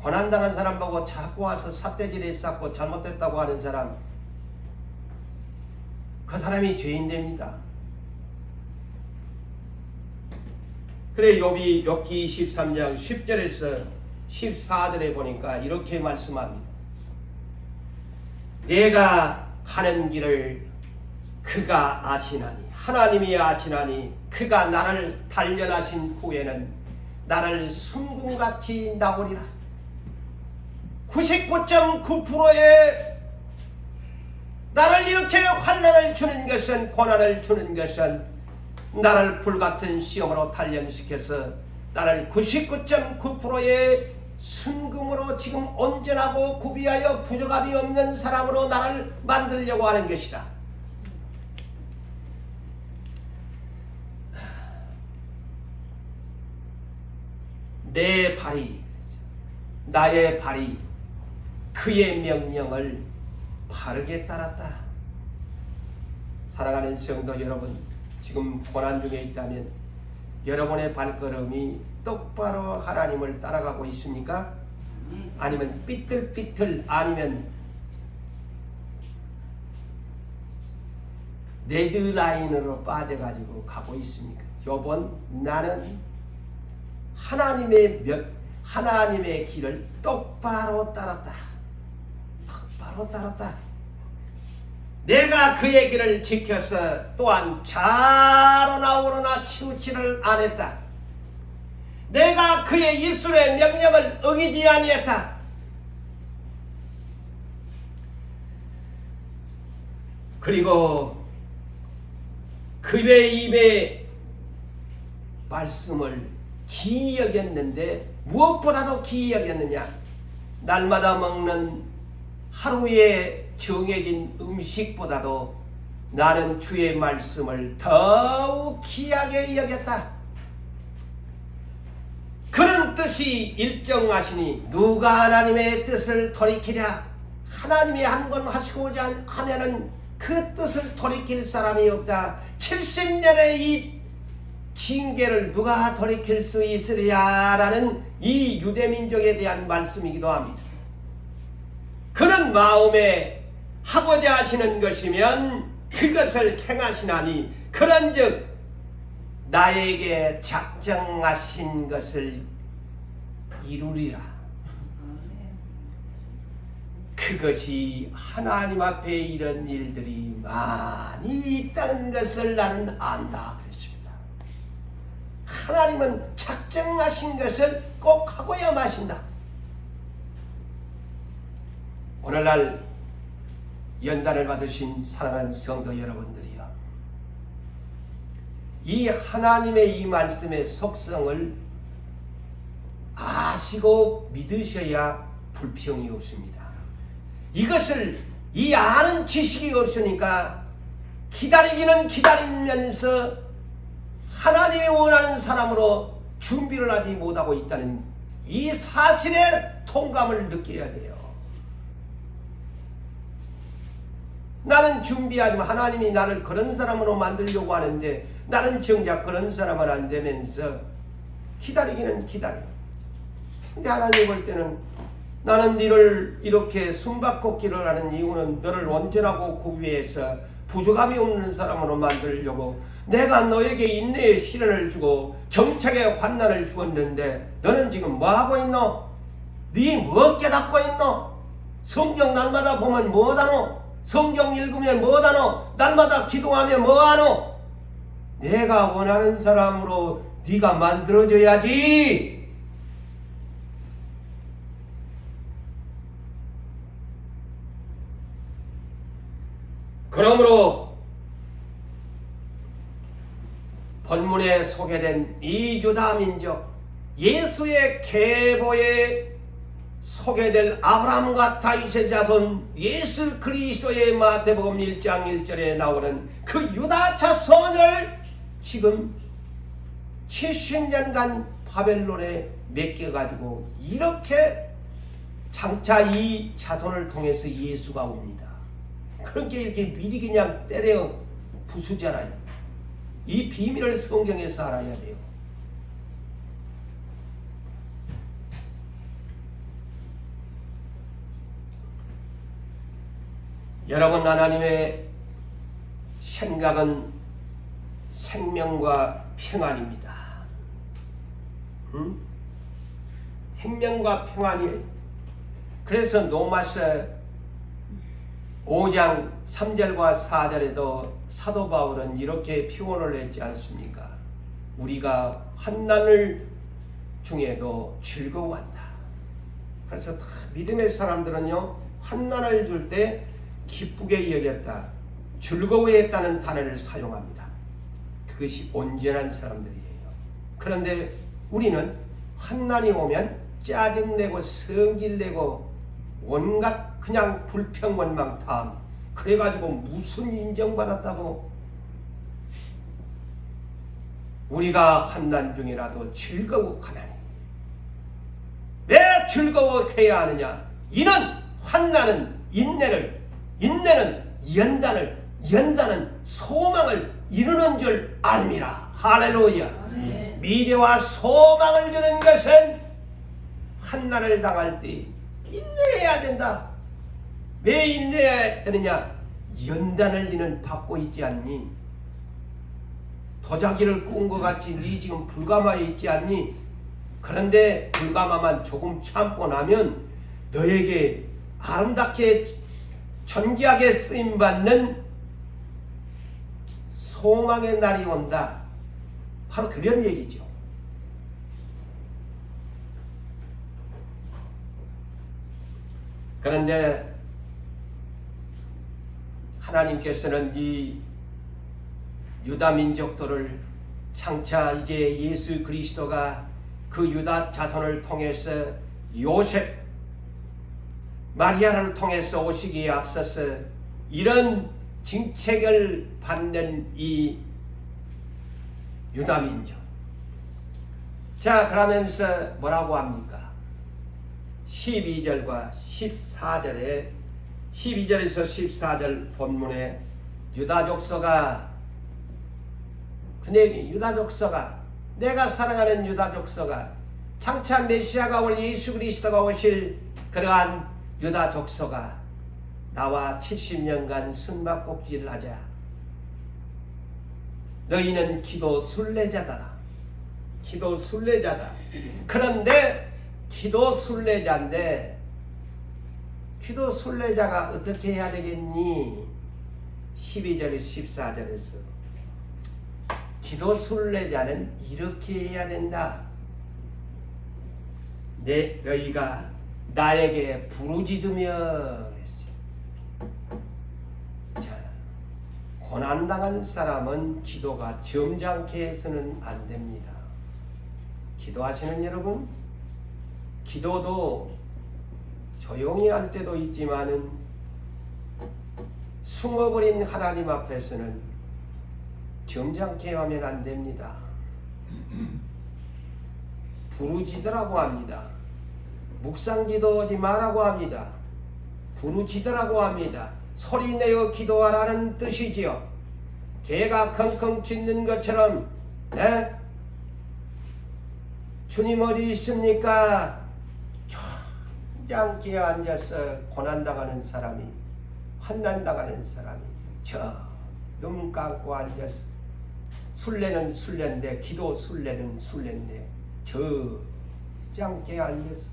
고난당한 사람 보고 자꾸 와서 삿대질에 쌓고 잘못됐다고 하는 사람, 그 사람이 죄인 됩니다. 그래 욥기 23장 10절에서 14절에 보니까 이렇게 말씀합니다. 내가 가는 길을 그가 아시나니, 하나님이 아시나니 그가 나를 단련하신 후에는 나를 순금같이 나오리라. 99.9%의 나를 이렇게 환난을 주는 것은, 고난을 주는 것은 나를 불같은 시험으로 단련시켜서 나를 99.9%의 순금으로 지금 온전하고 구비하여 부족함이 없는 사람으로 나를 만들려고 하는 것이다. 내 발이, 나의 발이 그의 명령을 바르게 따랐다. 사랑하는 성도 여러분, 지금 고난 중에 있다면 여러분의 발걸음이 똑바로 하나님을 따라가고 있습니까? 아니면 삐뚤삐뚤, 아니면 레드라인으로 빠져가지고 가고 있습니까? 욥은 나는 하나님의 길을 똑바로 따랐다. 똑바로 따랐다. 내가 그의 길을 지켜서 또한 자로나 우러나 치우치를 안 했다. 내가 그의 입술의 명령을 어기지 아니했다. 그리고 그의 입의 말씀을 기이 여겼는데, 무엇보다도 기이 여겼느냐? 날마다 먹는 하루에 정해진 음식보다도 나는 주의 말씀을 더욱 귀하게 여겼다. 그런 뜻이 일정하시니 누가 하나님의 뜻을 돌이키랴? 하나님이 한 번 하시고자 하면은 그 뜻을 돌이킬 사람이 없다. 70년의 이 징계를 누가 돌이킬 수 있으랴라는 이 유대민족에 대한 말씀이기도 합니다. 그런 마음에 하고자 하시는 것이면 그것을 행하시나니, 그런즉 나에게 작정하신 것을 이루리라. 그 그것이 하나님 앞에 이런 일들이 많이 있다는 것을 나는 안다 그랬습니다. 하나님은 작정하신 것을 꼭 하고야 마신다. 오늘날 연단을 받으신 사랑하는 성도 여러분들이여, 이 하나님의 이 말씀의 속성을 아시고 믿으셔야 불평이 없습니다. 이것을 이 아는 지식이 없으니까 기다리기는 기다리면서 하나님이 원하는 사람으로 준비를 하지 못하고 있다는 이 사실에 통감을 느껴야 돼요. 나는 준비하지만 하나님이 나를 그런 사람으로 만들려고 하는데 나는 정작 그런 사람은 안 되면서 기다리기는 기다려. 근데 하나님 볼 때는 나는 너를 이렇게 숨바꼭질을 하는 이유는 너를 온전하고 구비해서 부족함이 없는 사람으로 만들려고 내가 너에게 인내의 시련을 주고 경착의 환난을 주었는데 너는 지금 뭐하고 있노? 네 뭐 깨닫고 있노? 성경 날마다 보면 뭐하노? 성경 읽으면 뭐하노? 날마다 기도하면 뭐하노? 내가 원하는 사람으로 네가 만들어져야지. 그러므로 본문에 소개된 이 유다민족, 예수의 계보에 소개될 아브라함과 다윗의 자손 예수 그리스도의 마태복음 1장 1절에 나오는 그 유다 자손을 지금 70년간 바벨론에 맡겨가지고 이렇게 장차 이 자손을 통해서 예수가 옵니다. 그렇게 이렇게 미리 그냥 때려 부수잖아요. 이 비밀을 성경에서 알아야 돼요. 여러분, 하나님의 생각은 생명과 평안입니다. 생명과 평안이에요. 그래서 로마서 5장 3절과 4절에도 사도 바울은 이렇게 표현을 했지 않습니까? 우리가 환난을 중에도 즐거워한다. 그래서 다 믿음의 사람들은요, 환난을 줄 때 기쁘게 여겼다, 즐거워했다는 단어를 사용합니다. 그것이 온전한 사람들이에요. 그런데 우리는 환난이 오면 짜증내고 성질내고 온갖 그냥 불평원망 다 그래가지고 무슨 인정받았다고. 우리가 환난 중이라도 즐거워하나니. 왜 즐거워해야 하느냐? 이는 환난은 인내는 연단은 소망을 이루는 줄 알미라. 할렐루야. 네. 미래와 소망을 주는 것은 환난을 당할 때 인내해야 된다. 왜 인내해야 되느냐? 연단을 너는 받고 있지 않니? 도자기를 구운 것 같이 네 지금 불가마에 있지 않니? 그런데 불가마만 조금 참고 나면 너에게 아름답게 존귀하게 쓰임받는 소망의 날이 온다. 바로 그런 얘기죠. 그런데 하나님께서는 이 유다 민족들을 장차 이제 예수 그리스도가 그 유다 자손을 통해서 요셉, 마리아를 통해서 오시기에 앞서서 이런 징책을 받는 이 유다 민족. 자, 그러면서 뭐라고 합니까? 12절과 14절에 12절에서 14절 본문에 유다 족속아, 근데 유다 족속아, 내가 사랑하는 유다 족속아, 장차 메시아가 올 예수 그리스도가 오실 그러한 유다 족속아, 나와 70년간 숨바꼭질을 하자. 너희는 기도 순례자다. 기도 순례자다. 그런데 기도 순례자인데 기도 순례자가 어떻게 해야 되겠니? 12절 14절에서 기도 순례자는 이렇게 해야 된다. 너희가 나에게 부르짖으며 그랬어요. 자, 고난당한 사람은 기도가 점잖게 해서는 안 됩니다. 기도하시는 여러분, 기도도 조용히 할 때도 있지만은 숨어버린 하나님 앞에서는 점잖게 하면 안 됩니다. 부르짖으라고 합니다. 묵상기도하지 말라고 합니다. 부르짖으라고 합니다. 소리내어 기도하라는 뜻이지요. 개가 컹컹 짖는 것처럼 주님 어디 있습니까? 점잖게 앉아서 고난당하는 사람이, 환난당하는 사람이 눈 감고 앉아서 순례는 순례인데, 기도 순례는 순례인데 점잖게 앉아서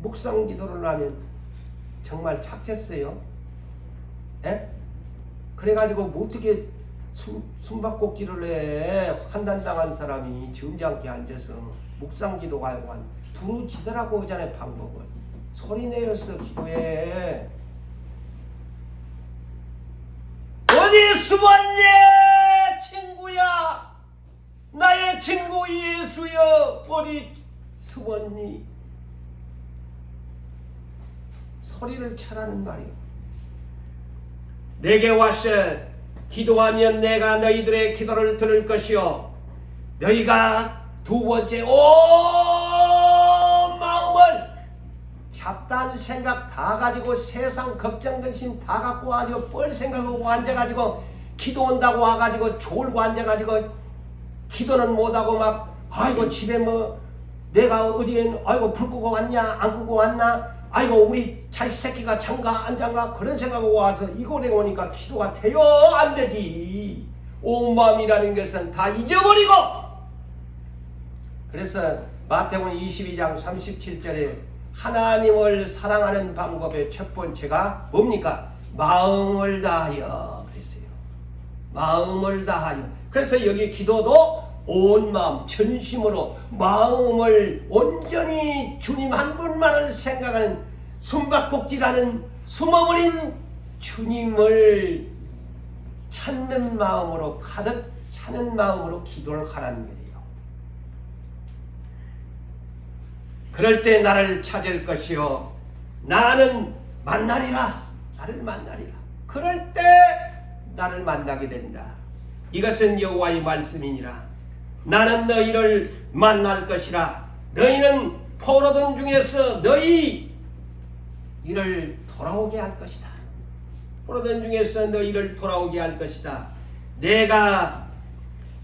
묵상 기도를 하면 정말 착했어요. 그래가지고 뭐 어떻게 숨바꼭질을 해? 환난당한 사람이 점잖게 앉아서 묵상 기도하고 부르짖으라고 하잖아요. 방법은 소리내어서 기도해. 어디 숨었니 친구야? 나의 친구 예수여 어디 숨었니? 소리를 쳐라는 말이요. 내게 와서 기도하면 내가 너희들의 기도를 들을 것이요, 너희가 두 번째 온 마음을 잡다한 생각 다 가지고 세상 걱정 근심 다 갖고 와가지고 뻘 생각하고 앉아가지고 기도한다고 와가지고 졸고 앉아가지고 기도는 못하고 막 아이고 집에 뭐 내가 어디에 아이고 불 끄고 왔냐 안 끄고 왔나, 아이고 우리 자식 새끼가 장가 안 장가 그런 생각하고 와서 이곳에 오니까 기도가 돼요 안 되지. 온 마음이라는 것은 다 잊어버리고. 그래서 마태복음 22장 37절에 하나님을 사랑하는 방법의 첫 번째가 뭡니까? 마음을 다하여 그랬어요. 마음을 다하여. 그래서 여기 기도도 온 마음, 전심으로 마음을 온전히 주님 한 분만을 생각하는, 숨바꼭질하는 숨어버린 주님을 찾는 마음으로, 가득 차는 마음으로 기도를 하라는 거예요. 그럴 때 나를 찾을 것이요 나는 만나리라. 나를 만나리라. 그럴 때 나를 만나게 된다. 이것은 여호와의 말씀이니라. 나는 너희를 만날 것이라. 너희는 포로던 중에서 너희 이를 돌아오게 할 것이다. 포로던 중에서 너희를 돌아오게 할 것이다. 내가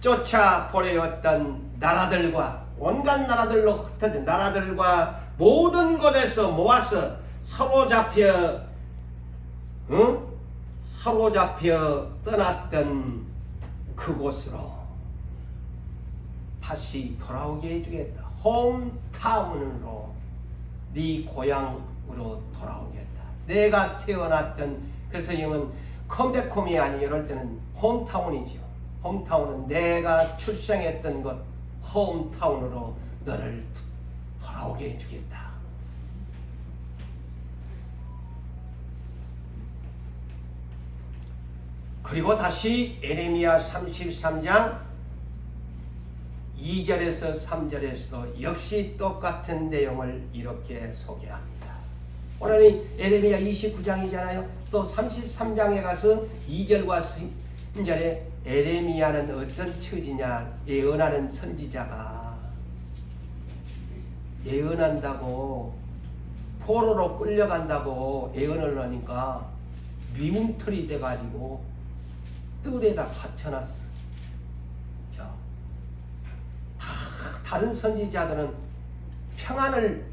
쫓아보내었던 나라들과 온갖 나라들로 흩어진 나라들과 모든 곳에서 모아서 사로잡혀 떠났던 그곳으로 다시 돌아오게 해주겠다. 홈타운으로, 네 고향으로 돌아오겠다. 내가 태어났던, 그래서 이건 컴백홈이 아니 이럴 때는 홈타운이죠. 홈타운은 내가 출생했던 곳 홈타운으로 너를 돌아오게 해주겠다. 그리고 다시 에레미야 33장 2절에서 3절에서도 역시 똑같은 내용을 이렇게 소개합니다. 오늘은 에레미야 29장이잖아요. 또 33장에 가서 2절과 3절에 에레미야는 어떤 처지냐, 예언하는 선지자가 예언한다고, 포로로 끌려간다고 예언을 하니까 미움털이 돼가지고 뜰에다 받쳐놨어. 다른 선지자들은 평안을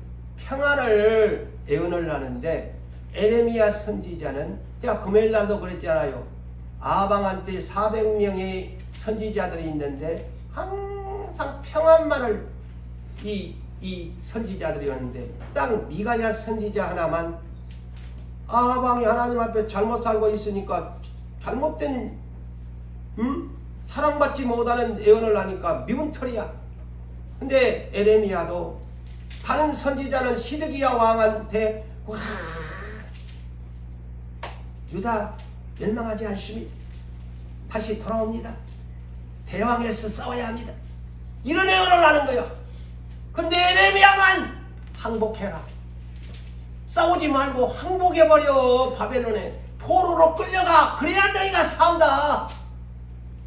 예언을 하는데, 에레미야 선지자는 제가 금요일날도 그랬잖아요. 아방한테 400명의 선지자들이 있는데 항상 평안만을 이 선지자들이 오는데, 딱 미가야 선지자 하나만 아방이 하나님 앞에 잘못 살고 있으니까 잘못된 사랑받지 못하는 예언을 하니까 미운 털이야. 근데 에레미야도 다른 선지자는 시드기야 왕한테 와 유다 멸망하지 않습니다. 다시 돌아옵니다. 대왕에서 싸워야 합니다. 이런 예언을 하는 거야. 근데 에레미야만 항복해라. 싸우지 말고 항복해버려. 바벨론에 포로로 끌려가. 그래야 너희가 싸운다.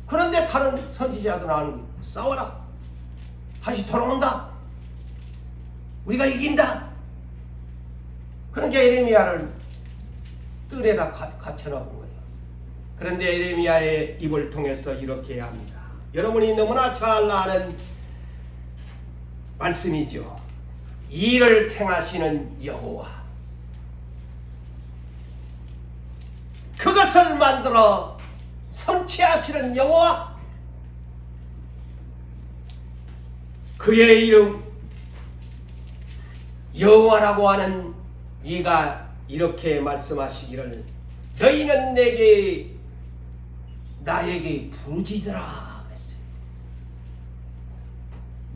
그런데 다른 선지자들 하는 거야. 싸워라. 다시 돌아온다. 우리가 이긴다. 그러니까 에레미야를 뜰에다 갇혀놓은 거예요. 그런데 에레미야의 입을 통해서 이렇게 합니다. 여러분이 너무나 잘 아는 말씀이죠. 일을 행하시는 여호와, 그것을 만들어 성취하시는 여호와, 그의 이름 여호와라고 하는 이가 이렇게 말씀하시기를 너희는 나에게 부르짖으라 했어요.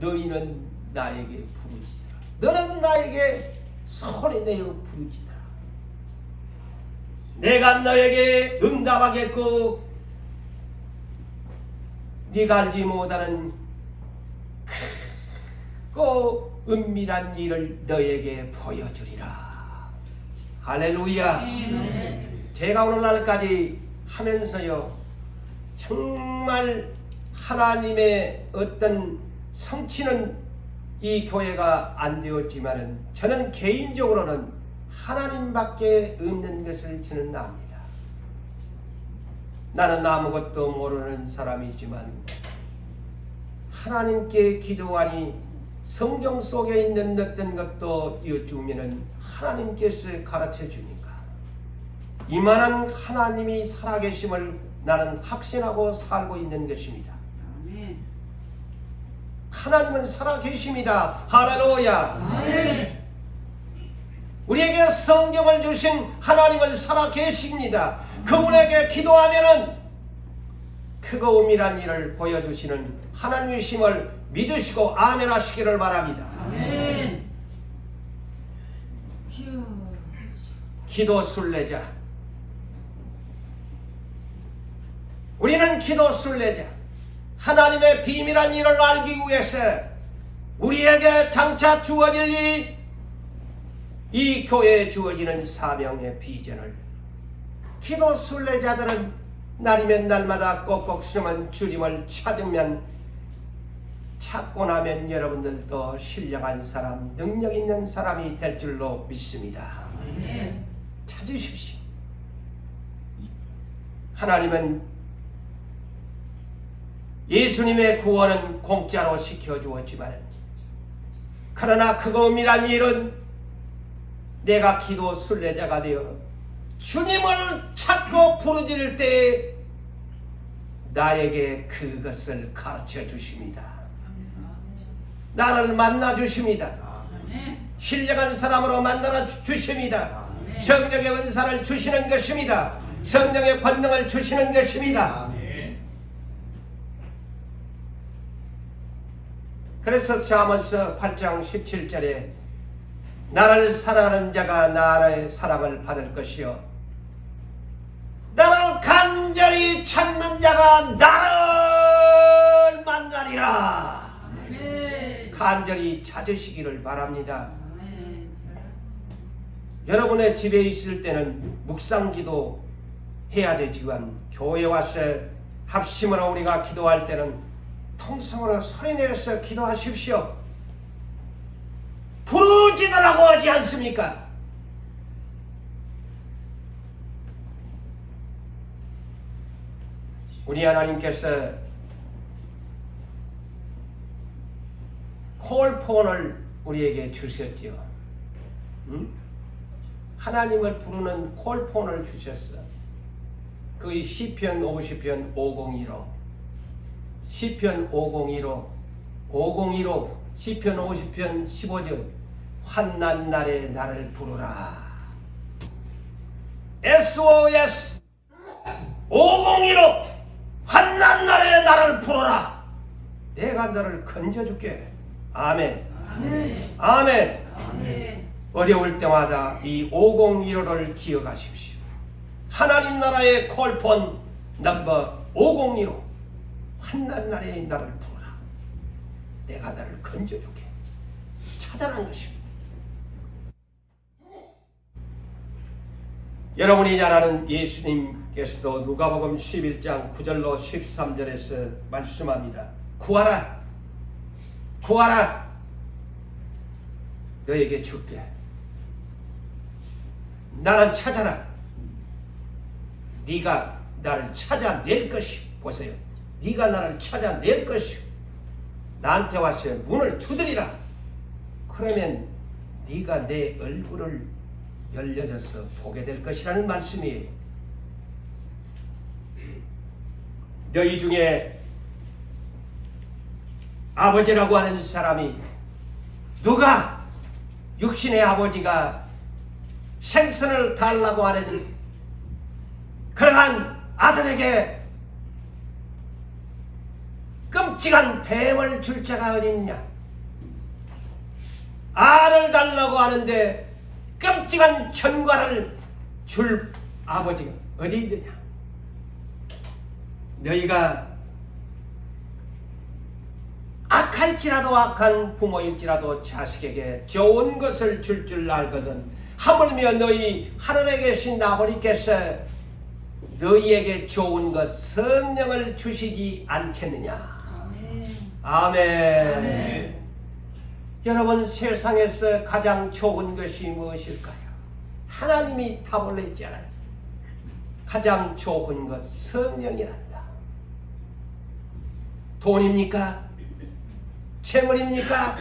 너희는 나에게 부르짖으라. 너는 나에게 소리내어 부르짖으라. 내가 너에게 응답하겠고 네가 알지 못하는 크고 은밀한 일을 너에게 보여주리라. 할렐루야. 제가 오늘날까지 하면서요 정말 하나님의 어떤 성취는 이 교회가 안 되었지만은 저는 개인적으로는 하나님밖에 없는 것을 저는 압니다. 나는 아무것도 모르는 사람이지만 하나님께 기도하니 성경 속에 있는 어떤 것도 여쭈면은 하나님께서 가르쳐 주니까 이만한 하나님이 살아계심을 나는 확신하고 살고 있는 것입니다. 아멘. 하나님은 살아계십니다. 할렐루야. 아멘. 우리에게 성경을 주신 하나님은 살아계십니다. 그분에게 기도하면은 크고 은밀한 일을 보여주시는 하나님이심을 믿으시고 아멘 하시기를 바랍니다. 아멘. 기도 순례자. 우리는 기도 순례자. 하나님의 비밀한 일을 알기 위해서 우리에게 장차 주어질 이 교회에 주어지는 사명의 비전을 기도 순례자들은 날이면 날마다 꼭꼭 숨은 주님을 찾고 나면 여러분들도 신령한 사람, 능력 있는 사람이 될 줄로 믿습니다. 아멘. 찾으십시오. 하나님은 예수님의 구원은 공짜로 시켜주었지만 그러나 그거 은밀한 일은 내가 기도 순례자가 되어 주님을 찾고 부르짖을 때 나에게 그것을 가르쳐 주십니다. 나를 만나 주십니다. 신령한 사람으로 만들어 주십니다. 성령의 은사를 주시는 것입니다. 성령의 권능을 주시는 것입니다. 그래서 잠언서 8장 17절에 나를 사랑하는 자가 나의 사랑을 받을 것이요 나를 간절히 찾는 자가 나를 만나리라. 간절히 찾으시기를 바랍니다. 여러분의 집에 있을 때는 묵상기도 해야 되지만 교회 와서 합심으로 우리가 기도할 때는 통성으로 소리내서 기도하십시오. 부르짖으라고 하지 않습니까? 우리 하나님께서 콜폰을 우리에게 주셨죠. 하나님을 부르는 콜폰을 주셨어. 그 시편 50편 502로 시편 502로 시편 50편 15절 환난 날에 나를 부르라. SOS 501로 환난 날에 나를 부르라. 내가 너를 건져줄게. 아멘. 아멘. 아멘. 아멘. 어려울 때마다 이 5015를 기억하십시오. 하나님 나라의 콜폰 넘버 501호. 환난 날에 나를 부르라. 내가 너를 건져줄게. 찾아라는 것입니다. 여러분이 잘 아는 예수님께서도 누가복음 11장 9절로 13절에서 말씀합니다. 구하라. 구하라. 너에게 줄게. 나를 찾아라. 네가 나를 찾아낼 것이. 보세요. 네가 나를 찾아낼 것이. 나한테 와서 문을 두드리라. 그러면 네가 내 얼굴을 열려져서 보게 될 것이라는 말씀이에요. 너희 중에 아버지라고 하는 사람이 누가 육신의 아버지가 생선을 달라고 하는 그러한 아들에게 끔찍한 뱀을 줄 자가 어디 있냐? 알을 달라고 하는데 끔찍한 전과를 줄 아버지가 어디 있느냐? 너희가 악할지라도 악한 부모일지라도 자식에게 좋은 것을 줄 줄 알거든 하물며 너희 하늘에 계신 아버지께서 너희에게 좋은 것 성령을 주시지 않겠느냐? 아멘. 아멘. 아멘. 여러분, 세상에서 가장 좋은 것이 무엇일까요? 하나님이 답을 냈잖아요. 가장 좋은 것 성령이란다. 돈입니까? 재물입니까?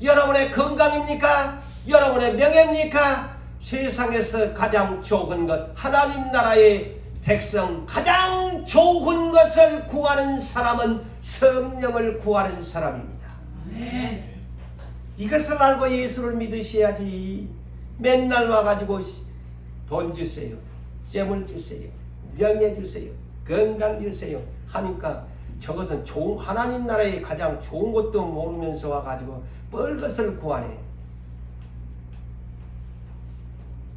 여러분의 건강입니까? 여러분의 명예입니까? 세상에서 가장 좋은 것, 하나님 나라의 백성 가장 좋은 것을 구하는 사람은 성령을 구하는 사람입니다. 아멘. 이것을 알고 예수를 믿으셔야지. 맨날 와가지고 돈 주세요, 재물 주세요, 명예 주세요, 건강 주세요 하니까 저것은 좋은 하나님 나라의 가장 좋은 것도 모르면서 와가지고 뻘것을 구하네.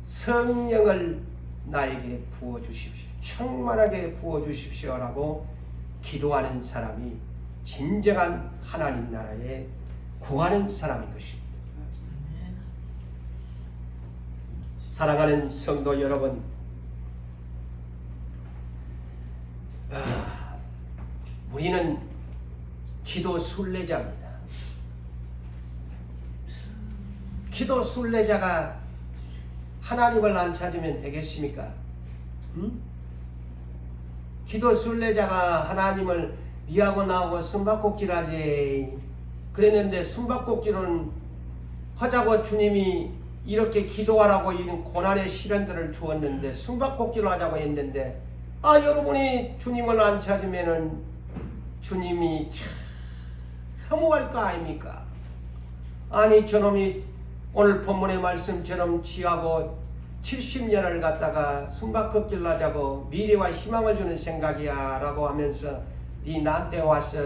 성령을 나에게 부어주십시오. 충만하게 부어주십시오라고 기도하는 사람이 진정한 하나님 나라에 구하는 사람인 것입니다. 사랑하는 성도 여러분, 우리는 기도 순례자입니다. 기도 순례자가 하나님을 안 찾으면 되겠습니까? 기도 순례자가 하나님을 니하고 나하고 숨바꼭질하지 그랬는데 숨바꼭질은 하자고 주님이 이렇게 기도하라고 이런 고난의 시련들을 주었는데 숨바꼭질을 하자고 했는데 여러분이 주님을 안 찾으면은 주님이 참 혐오할 거 아닙니까? 아니 저놈이 오늘 본문의 말씀처럼 지하고 70년을 갖다가 숨바꼭질 하자고 미래와 희망을 주는 생각이야 라고 하면서 네 나한테 와서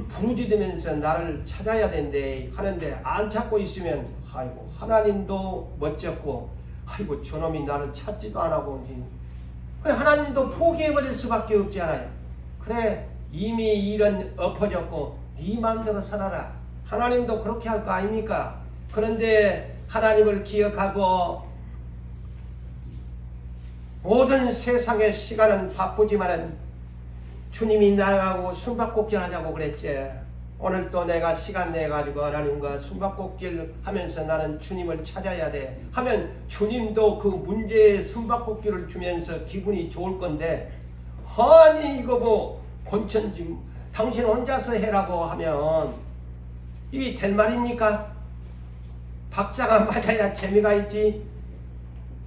부르짖으면서 나를 찾아야 된대 하는데 안 찾고 있으면 아이고 하나님도 멋졌고 아이고 저놈이 나를 찾지도 안 하고 하나님도 포기해버릴 수밖에 없지 않아요. 그래 이미 일은 엎어졌고 네 마음대로 살아라. 하나님도 그렇게 할 거 아닙니까? 그런데 하나님을 기억하고 모든 세상의 시간은 바쁘지만은 주님이 나가고 숨바꼭질 하자고 그랬지. 오늘 또 내가 시간 내가지고 하나님과 숨바꼭질 하면서 나는 주님을 찾아야 돼 하면 주님도 그 문제에 숨바꼭질을 주면서 기분이 좋을 건데 아니 이거 뭐 권천지 당신 혼자서 해라고 하면 이게 될 말입니까? 박자가 맞아야 재미가 있지.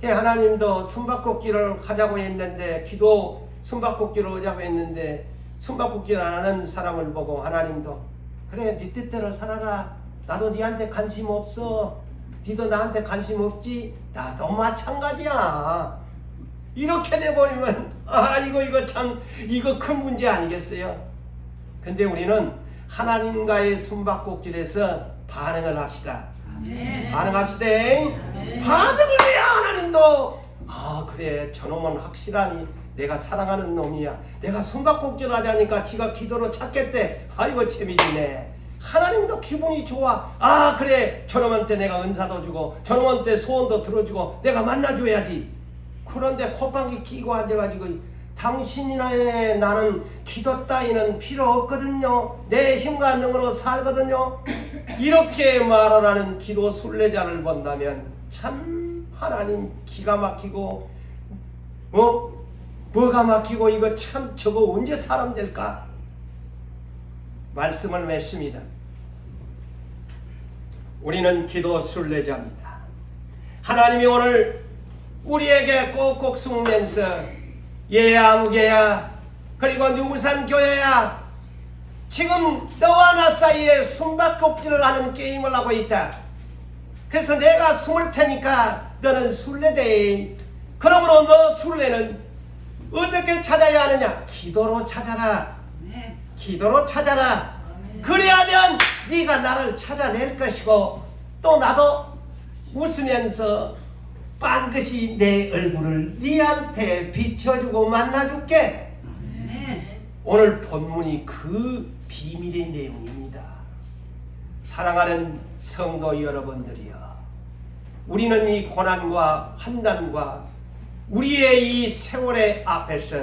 하나님도 숨바꼭질을 하자고 했는데 기도 숨바꼭질을 하자고 했는데 숨바꼭질 안 하는 사람을 보고 하나님도 그래 네 뜻대로 살아라. 나도 네한테 관심 없어. 네도 나한테 관심 없지. 나도 마찬가지야. 이렇게 돼버리면 이거 참 이거 큰 문제 아니겠어요? 근데 우리는 하나님과의 숨바꼭질에서 반응을 합시다. 아멘. 반응합시다. 아멘. 반응을 해야 하나님도 그래 저놈은 확실하니 내가 사랑하는 놈이야. 내가 숨바꼭질 하자니까 지가 기도로 찾겠대. 아이고 재미지네. 하나님도 기분이 좋아. 그래 저놈한테 내가 은사도 주고 저놈한테 소원도 들어주고 내가 만나줘야지. 그런데 콧방귀 끼고 앉아가지고 당신이나 나는 기도 따위는 필요 없거든요. 내 힘과 능으로 살거든요. 이렇게 말하라는 기도 순례자를 본다면 참 하나님 기가 막히고 뭐가 막히고 이거 참 저거 언제 사람 될까? 말씀을 맺습니다. 우리는 기도 순례자입니다. 하나님이 오늘 우리에게 꼭꼭 숨으면서 얘야 무게야 그리고 누구산 교회야 지금 너와 나 사이에 숨바꼭질을 하는 게임을 하고 있다. 그래서 내가 숨을 테니까 너는 순례대. 그러므로 너 순례는 어떻게 찾아야 하느냐? 기도로 찾아라. 아멘. 기도로 찾아라. 그래야면 네가 나를 찾아낼 것이고 또 나도 웃으면서 반드시 내 얼굴을 네한테 비춰주고 만나줄게. 아멘. 오늘 본문이 그 비밀의 내용입니다. 사랑하는 성도 여러분들이여, 우리는 이 고난과 환난과 우리의 이 세월의 앞에서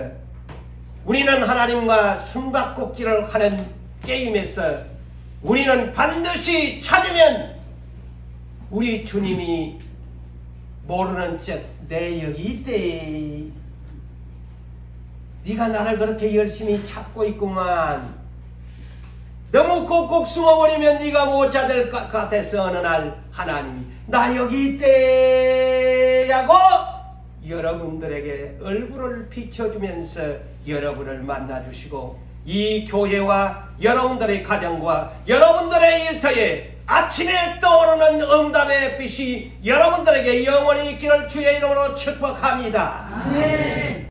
우리는 하나님과 숨바꼭질을 하는 게임에서 우리는 반드시 찾으면 우리 주님이 모르는 척 내 여기 있대. 네가 나를 그렇게 열심히 찾고 있구만. 너무 꼭꼭 숨어버리면 네가 못 찾을 것 같아서 어느 날 하나님이 나 여기 있대 하고 여러분들에게 얼굴을 비춰주면서 여러분을 만나주시고 이 교회와 여러분들의 가정과 여러분들의 일터에 아침에 떠오르는 응답의 빛이 여러분들에게 영원히 있기를 주의 이름으로 축복합니다. 아멘.